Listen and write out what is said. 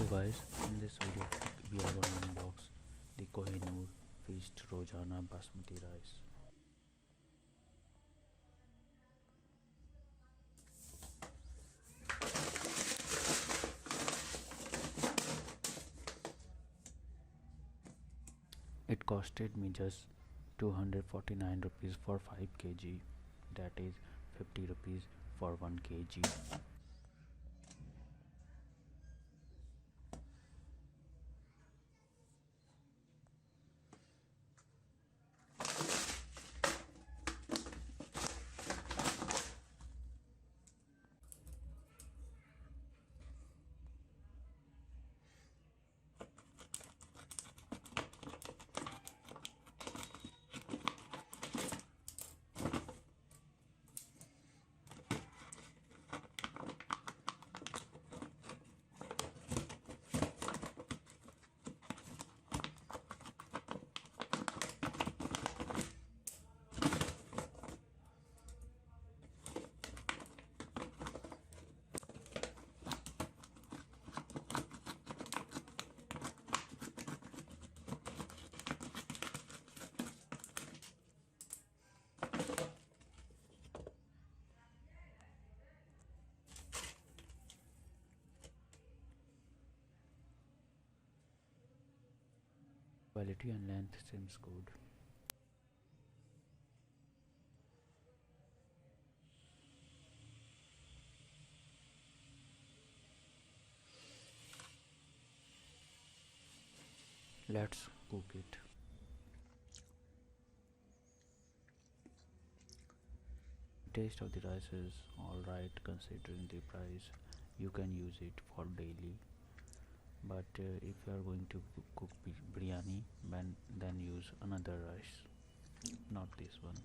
So guys, in this video we are going to unbox the Kohinoor Rozana Basmati rice. It costed me just 249 rupees for 5 kg, that is 50 rupees for 1 kg. Quality and length seems good. Let's cook it. Taste of the rice is alright considering the price. You can use it for daily, but if you are going to cook biryani, then use another rice, not this one.